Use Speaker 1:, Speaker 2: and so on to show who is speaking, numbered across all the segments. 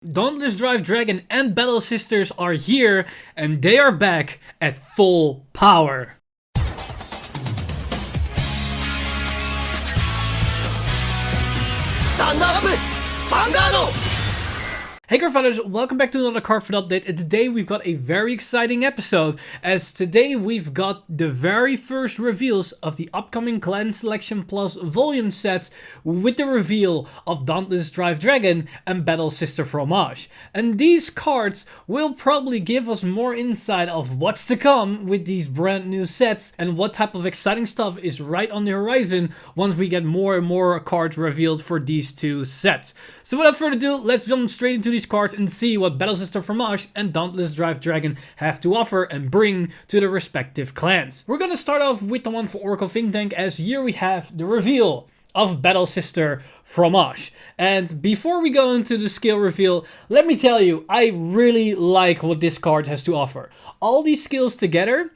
Speaker 1: Dauntless Drive Dragon and Battle Sisters are here, and they are back at full power.
Speaker 2: Stand up! Vanguard!
Speaker 1: Hey Cardfighters, welcome back to another Cardfight update, and today we've got a very exciting episode, as today we've got the very first reveals of the upcoming Clan Selection Plus volume sets with the reveal of Dauntless Drive Dragon and Battle Sister Fromage. And these cards will probably give us more insight of what's to come with these brand new sets and what type of exciting stuff is right on the horizon once we get more and more cards revealed for these two sets. So without further ado, let's jump straight into these cards and see what Battle Sister Fromage and Dauntless Drive Dragon have to offer and bring to the respective clans. We're gonna start off with the one for Oracle Think Tank, as here we have the reveal of Battle Sister Fromage. And before we go into the skill reveal, let me tell you, I really like what this card has to offer. All these skills together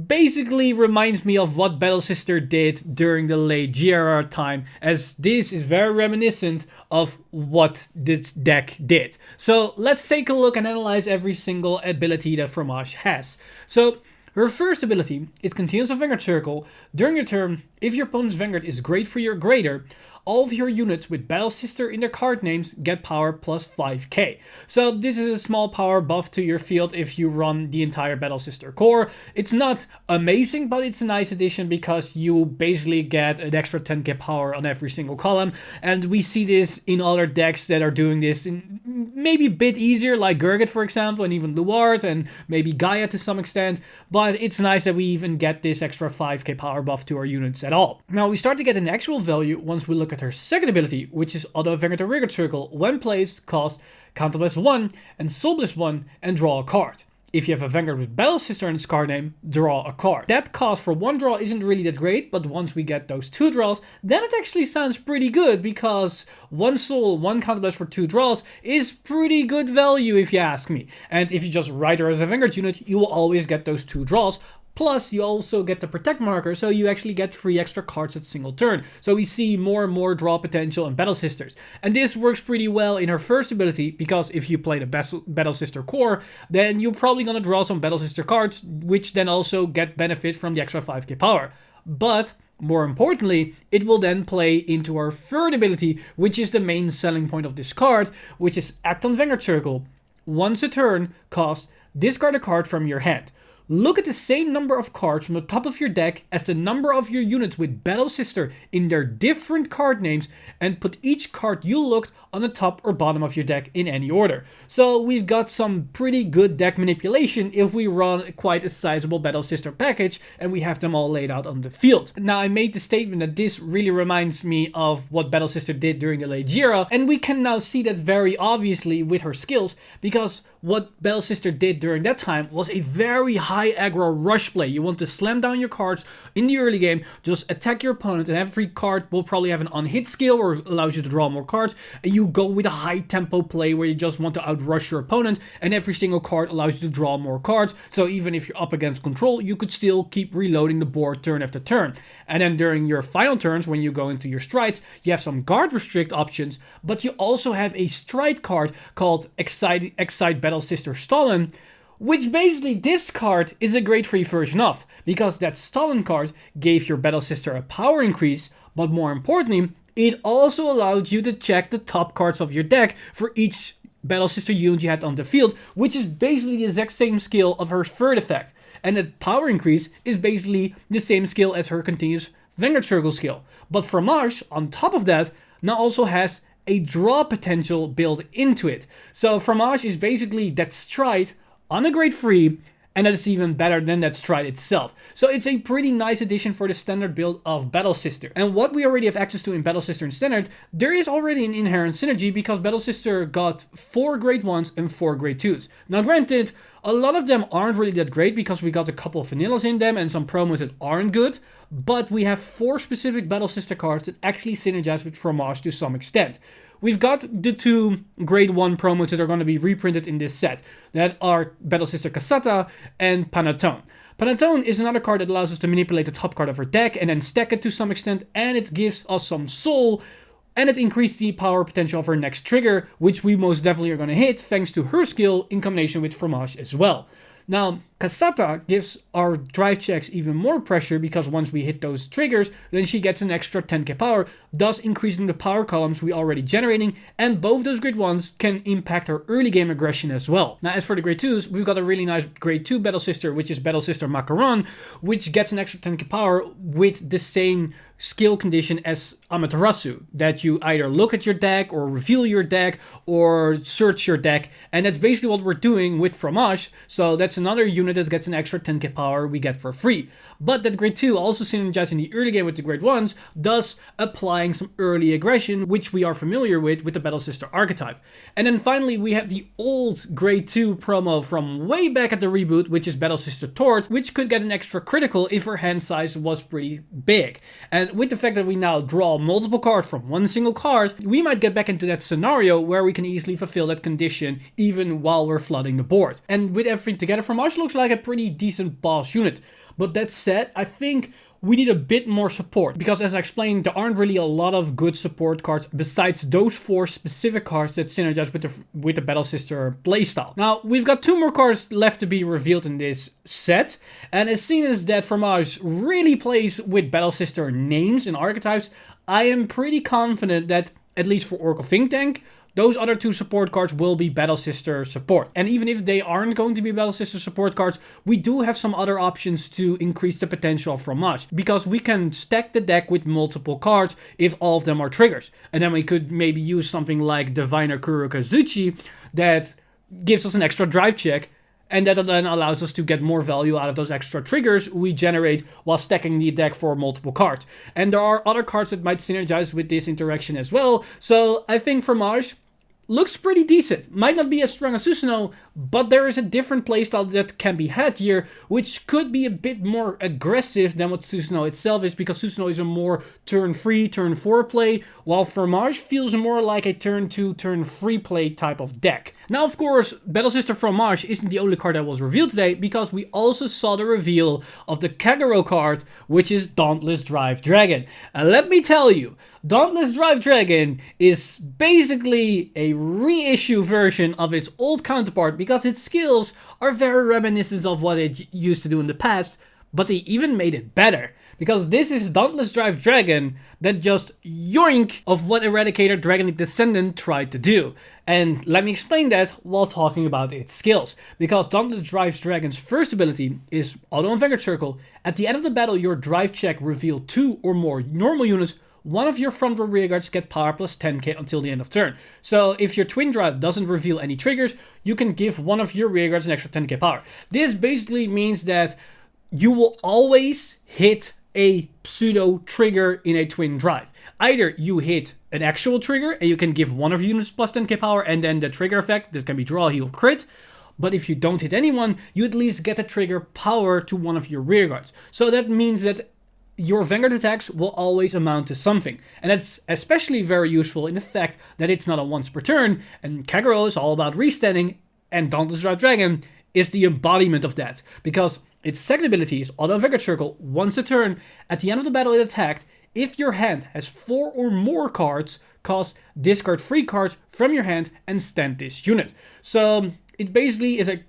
Speaker 1: basically reminds me of what Battle Sister did during the late GRR time, as this is very reminiscent of what this deck did. So let's take a look and analyze every single ability that Fromage has. So her first ability is Continuous Vanguard Circle. During your turn, if your opponent's Vanguard is great for your greater, all of your units with Battle Sister in their card names get power plus 5k. So this is a small power buff to your field if you run the entire Battle Sister core. It's not amazing, but it's a nice addition because you basically get an extra 10k power on every single column. And we see this in other decks that are doing this in maybe a bit easier, like Gurgit for example, and even Luard, and maybe Gaia to some extent. But it's nice that we even get this extra 5k power buff to our units at all. Now we start to get an actual value once we look at her second ability, which is Auto Vanguard Vanguard Circle. When placed, cost Counter Blast 1 and Soul Blast 1 and draw a card. If you have a Vanguard with Battle Sister in its card name, draw a card. That cost for one draw isn't really that great, but once we get those two draws, then it actually sounds pretty good, because one soul, one Counter Blast for two draws is pretty good value if you ask me. And if you just ride her as a Vanguard unit, you will always get those two draws. Plus, you also get the Protect marker, so you actually get 3 extra cards at single turn. So we see more and more draw potential in Battle Sisters. And this works pretty well in her first ability, because if you play the Battle Sister core, then you're probably gonna draw some Battle Sister cards, which then also get benefit from the extra 5k power. But more importantly, it will then play into our third ability, which is the main selling point of this card, which is Act on Vanguard Circle. Once a turn, cost discard a card from your hand. Look at the same number of cards from the top of your deck as the number of your units with Battle Sister in their different card names, and put each card you looked on the top or bottom of your deck in any order. So we've got some pretty good deck manipulation if we run quite a sizable Battle Sister package and we have them all laid out on the field. Now I made the statement that this really reminds me of what Battle Sister did during the late Jira, and we can now see that very obviously with her skills, because what Battle Sister did during that time was a very high aggro rush play. You want to slam down your cards in the early game, just attack your opponent, and every card will probably have an unhit skill or allows you to draw more cards, and you go with a high tempo play where you just want to outrush your opponent, and every single card allows you to draw more cards. So even if you're up against control, you could still keep reloading the board turn after turn. And then during your final turns, when you go into your strides, you have some guard restrict options, but you also have a stride card called Excite Battle Sister Stalin, which basically this card is a great free version of, because that Stalin card gave your Battle Sister a power increase, but more importantly, it also allowed you to check the top cards of your deck for each Battle Sister unit you had on the field, which is basically the exact same skill of her third effect. And that power increase is basically the same skill as her Continuous Vanguard Circle skill. But Fromage, on top of that, now also has a draw potential built into it. So Fromage is basically that stride on a grade 3, and that is even better than that stride itself. So it's a pretty nice addition for the standard build of Battle Sister. And what we already have access to in Battle Sister and Standard, there is already an inherent synergy, because Battle Sister got 4 grade 1s and 4 grade 2s. Now granted, a lot of them aren't really that great because we got a couple of vanillas in them and some promos that aren't good, but we have 4 specific Battle Sister cards that actually synergize with Fromage to some extent. We've got the 2 grade 1 promos that are going to be reprinted in this set, that are Battle Sister Casata and Panettone. Panettone is another card that allows us to manipulate the top card of our deck and then stack it to some extent, and it gives us some soul and it increased the power potential of her next trigger, which we most definitely are going to hit thanks to her skill in combination with Fromage as well. Now, Kasata gives our drive checks even more pressure because once we hit those triggers, then she gets an extra 10k power, thus increasing the power columns we already generating, and both those grade 1s can impact our early game aggression as well. Now, as for the grade 2s, we've got a really nice grade 2 Battle Sister, which is Battle Sister Macaron, which gets an extra 10k power with the same skill condition as Amaterasu, that you either look at your deck or reveal your deck or search your deck, and that's basically what we're doing with Fromage, so that's another unit that gets an extra 10k power we get for free. But that grade 2 also synergizes in the early game with the grade 1s, thus applying some early aggression, which we are familiar with the Battle Sister archetype. And then finally we have the old grade 2 promo from way back at the reboot, which is Battle Sister Tort, which could get an extra critical if her hand size was pretty big. And with the fact that we now draw multiple cards from one single card, we might get back into that scenario where we can easily fulfill that condition even while we're flooding the board. And with everything together, Fromage looks like a pretty decent boss unit. But that said, I think we need a bit more support, because as I explained, there aren't really a lot of good support cards besides those 4 specific cards that synergize with the Battle Sister playstyle. Now, we've got 2 more cards left to be revealed in this set, and as soon as that Fromage really plays with Battle Sister names and archetypes, I am pretty confident that, at least for Oracle Think Tank, those other 2 support cards will be Battle Sister support. And even if they aren't going to be Battle Sister support cards, we do have some other options to increase the potential of Fromage, because we can stack the deck with multiple cards if all of them are triggers. And then we could maybe use something like Diviner Kurokazuchi that gives us an extra drive check, and that then allows us to get more value out of those extra triggers we generate while stacking the deck for multiple cards. And there are other cards that might synergize with this interaction as well, so I think Fromage looks pretty decent. Might not be as strong as Susanoo, but there is a different playstyle that can be had here, which could be a bit more aggressive than what Susanoo itself is, because Susanoo is a more turn 3, turn 4 play, while Fromage feels more like a turn 2, turn 3 play type of deck. Now, of course, Battle Sister Fromage isn't the only card that was revealed today, because we also saw the reveal of the Kagero card, which is Dauntless Drive Dragon. And let me tell you, Dauntless Drive Dragon is basically a reissue version of its old counterpart, because its skills are very reminiscent of what it used to do in the past, but they even made it better. Because this is Dauntless Drive Dragon that just yoink of what Eradicator Dragon Descendant tried to do. And let me explain that while talking about its skills. Because Dauntless Drive Dragon's first ability is Auto and Vanguard Circle. At the end of the battle, your drive check reveal 2 or more normal units. One of your front row rearguards get power plus 10k until the end of turn. So if your twin drive doesn't reveal any triggers, you can give one of your rearguards an extra 10k power. This basically means that you will always hit a pseudo trigger in a twin drive. Either you hit an actual trigger and you can give one of your units plus 10k power, and then the trigger effect, that can be draw, heal, crit. But if you don't hit anyone, you at least get a trigger power to one of your rearguards. So that means that your Vanguard attacks will always amount to something. And that's especially very useful in the fact that it's not a once per turn, and Kagero is all about restanding, and Dauntless Drive Dragon is the embodiment of that. Because its second ability is Auto Vanguard Circle. Once a turn, at the end of the battle it attacked, if your hand has 4 or more cards, discard 3 cards from your hand and stand this unit. So it basically is a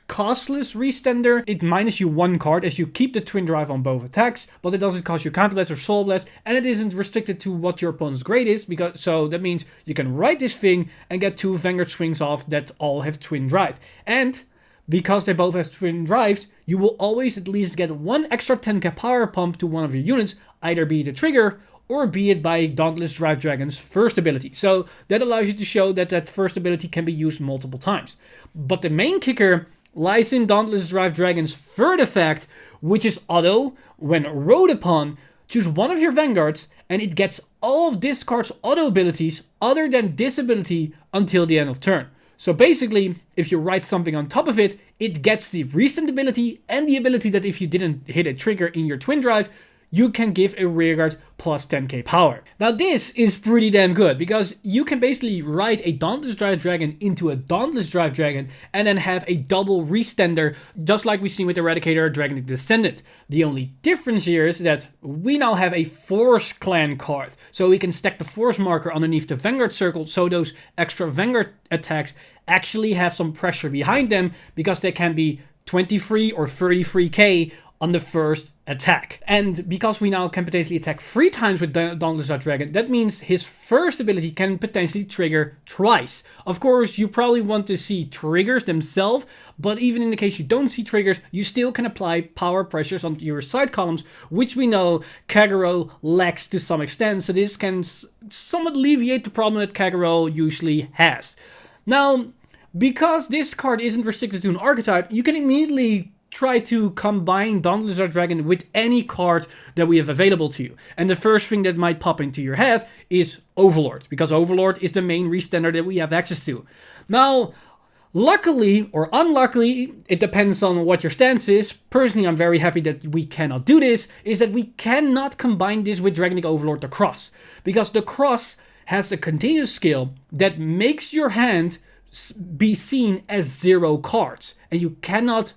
Speaker 1: costless restander. It minus you 1 card as you keep the twin drive on both attacks, but it doesn't cost you Counter Blast or Soul Blast, and it isn't restricted to what your opponent's grade is, so that means you can write this thing and get 2 Vanguard swings off that all have twin drive. And because they both have twin drives, you will always at least get 1 extra 10k power pump to one of your units, either be it a trigger or be it by Dauntless Drive Dragon's first ability. So that allows you to show that that first ability can be used multiple times. But the main kicker lies in Dauntless Drive Dragon's third effect, which is Auto. When rode upon, choose one of your Vanguards, and it gets all of this card's auto abilities other than this ability until the end of turn. So basically, if you write something on top of it, it gets the recent ability and the ability that if you didn't hit a trigger in your twin drive, you can give a rearguard plus 10k power. Now this is pretty damn good because you can basically ride a Dauntless Drive Dragon into a Dauntless Drive Dragon and then have a double Restander just like we see with Eradicator Dragon Descendant. The only difference here is that we now have a Force Clan card, so we can stack the Force marker underneath the Vanguard circle so those extra Vanguard attacks actually have some pressure behind them because they can be 23 or 33k on the first attack. And because we now can potentially attack 3 times with Dauntless Dragon, that means his first ability can potentially trigger twice. Of course, you probably want to see triggers themselves, but even in the case you don't see triggers, you still can apply power pressures onto your side columns, which we know Kagero lacks to some extent, so this can somewhat alleviate the problem that Kagero usually has. Now, because this card isn't restricted to an archetype, you can immediately try to combine Dauntless Dragon with any card that we have available to you. And the first thing that might pop into your head is Overlord, because Overlord is the main Restander that we have access to. Now, luckily or unluckily, it depends on what your stance is. Personally, I'm very happy that we cannot do this, is that we cannot combine this with Dragonic Overlord the Cross. Because the Cross has a continuous skill that makes your hand be seen as 0 cards. And you cannot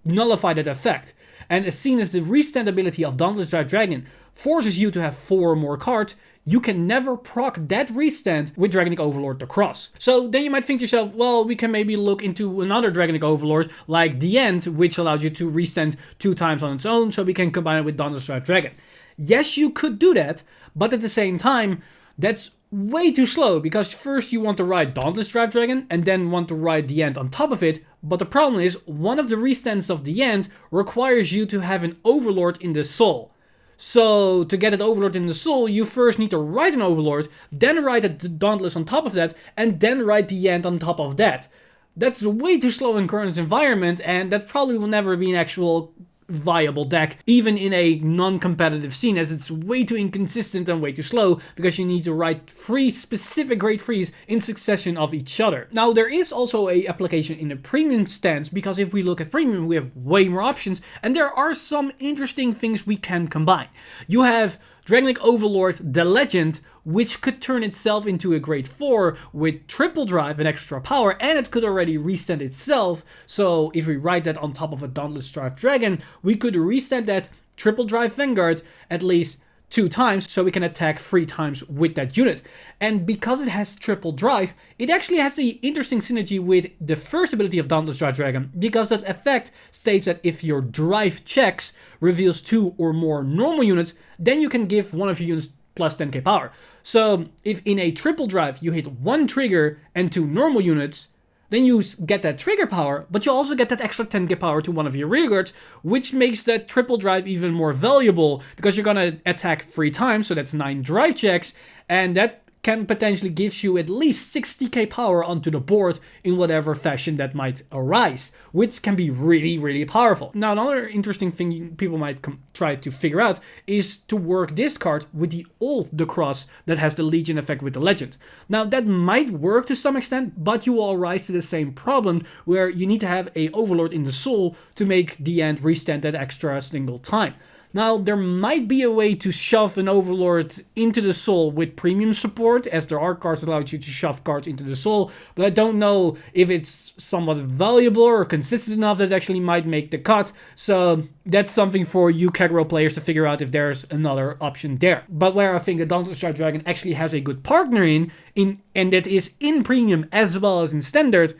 Speaker 1: nullify that effect. And as seen as the Restand ability of Dauntless Dragon forces you to have 4 more cards, you can never proc that Restand with Dragonic Overlord the Cross. So then you might think to yourself, well, we can maybe look into another Dragonic Overlord like The End, which allows you to Restand 2 times on its own, so we can combine it with Dauntless Dragon. Yes, you could do that, but at the same time, that's way too slow, because first you want to ride Dauntless Dragon and then want to ride The End on top of it, but the problem is one of the restands of The End requires you to have an Overlord in the soul. So to get an Overlord in the soul, you first need to ride an Overlord, then ride a Dauntless on top of that, and then ride The End on top of that. That's way too slow in current environment, and that probably will never be an actual viable deck, even in a non-competitive scene, as it's way too inconsistent and way too slow, because you need to write 3 specific grade 3s in succession of each other. Now, there is also a application in the premium stance, because if we look at premium, we have way more options, and there are some interesting things we can combine. You have Dragonic Overlord, the Legend, which could turn itself into a grade 4 with triple drive and extra power, and it could already restand itself. So if we ride that on top of a Dauntless Drive Dragon, we could restand that triple drive Vanguard at least 2 times, so we can attack 3 times with that unit. And because it has triple drive, it actually has the interesting synergy with the first ability of Dauntless Drive Dragon, because that effect states that if your drive checks reveals 2 or more normal units, then you can give one of your units plus 10k power. So if in a triple drive you hit 1 trigger and 2 normal units, then you get that trigger power, but you also get that extra 10k power to one of your rearguards, which makes that triple drive even more valuable, because you're gonna attack 3 times, so that's 9 drive checks, and that can potentially give you at least 60k power onto the board in whatever fashion that might arise, which can be really, really powerful. Now, another interesting thing people might try to figure out is to work this card with the old The Cross that has the Legion effect with the Legend. Now, that might work to some extent, but you will rise to the same problem where you need to have a Overlord in the soul to make The End restand that extra single time. Now, there might be a way to shove an Overlord into the soul with premium support, as there are cards that allow you to shove cards into the soul, but I don't know if it's somewhat valuable or consistent enough that actually might make the cut, so that's something for you Kagero players to figure out if there's another option there. But where I think the Dauntless Dragon actually has a good partner in and that is in premium as well as in standard,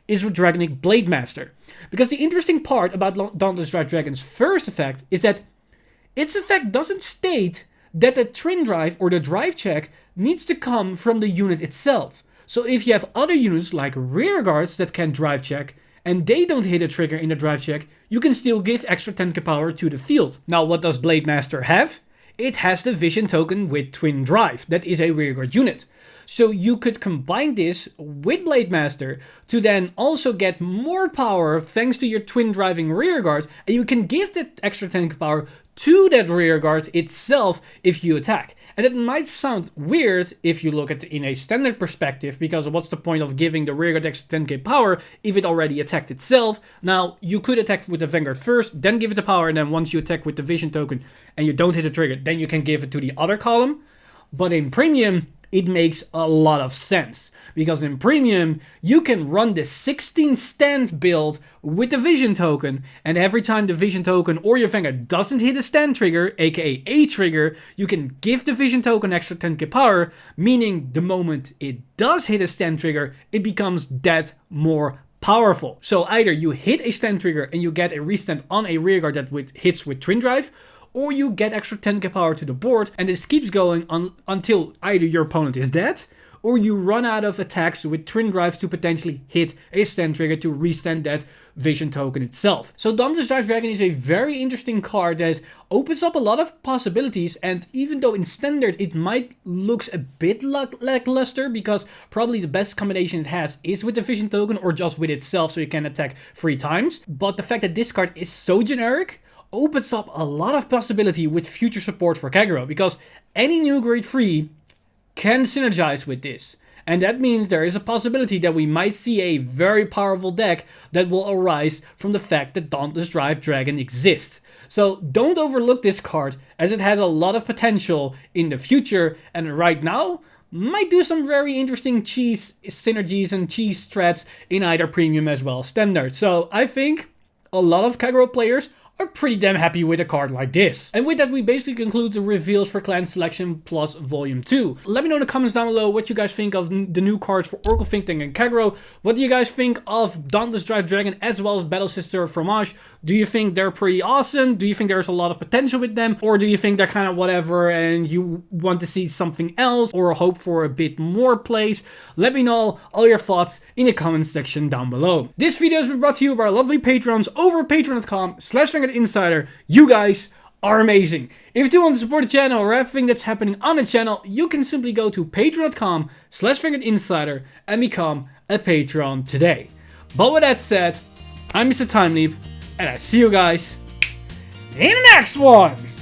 Speaker 1: is with Dragonic Blade Master. Because the interesting part about Dauntless Dragon's first effect is that its effect doesn't state that the twin drive or the drive check needs to come from the unit itself. So if you have other units like rear guards that can drive check and they don't hit a trigger in the drive check, you can still give extra 10k power to the field. Now, what does Blade Master have? It has the vision token with twin drive. That is a rearguard unit. So you could combine this with Blade Master to then also get more power thanks to your twin driving rearguard, and you can give that extra 10k power to that rearguard itself if you attack. And it might sound weird if you look at it in a standard perspective, because what's the point of giving the rearguard extra 10k power if it already attacked itself? Now, you could attack with the Vanguard first, then give it the power, and then once you attack with the vision token and you don't hit the trigger, then you can give it to the other column. But in Premium, it makes a lot of sense, because in Premium, you can run the 16 stand build with the vision token, and every time the vision token or your Vanguard doesn't hit a stand trigger, aka a trigger, you can give the vision token extra 10k power, meaning the moment it does hit a stand trigger, it becomes that more powerful. So either you hit a stand trigger and you get a restand on a rearguard that hits with twin drive, or you get extra 10k power to the board, and this keeps going on until either your opponent is dead, or you run out of attacks with twin drives to potentially hit a stand trigger to restand that vision token itself. So Dauntless Drive Dragon is a very interesting card that opens up a lot of possibilities, and even though in standard it might looks a bit lackluster, because probably the best combination it has is with the vision token or just with itself so you can attack 3 times, but the fact that this card is so generic opens up a lot of possibility with future support for Kagero, because any new grade 3 can synergize with this. And that means there is a possibility that we might see a very powerful deck that will arise from the fact that Dauntless Drive Dragon exists. So don't overlook this card, as it has a lot of potential in the future, and right now might do some very interesting cheese synergies and cheese strats in either Premium as well as Standard. So I think a lot of Kagero players are pretty damn happy with a card like this. And with that, we basically conclude the reveals for Clan Selection Plus Volume 2. Let me know in the comments down below what you guys think of the new cards for Oracle Think Tank and Kagero. What do you guys think of Dauntless Drive Dragon as well as Battle Sister Fromage? Do you think they're pretty awesome? Do you think there's a lot of potential with them? Or do you think they're kind of whatever and you want to see something else or hope for a bit more plays? Let me know all your thoughts in the comments section down below. This video has been brought to you by our lovely patrons over at patreon.com/VanguardInsider. You guys are amazing. If you do want to support the channel or everything that's happening on the channel, you can simply go to patreon.com/VanguardInsider and become a patron today. But with that said, I'm Mr. Time Leap, and I see you guys in the next one!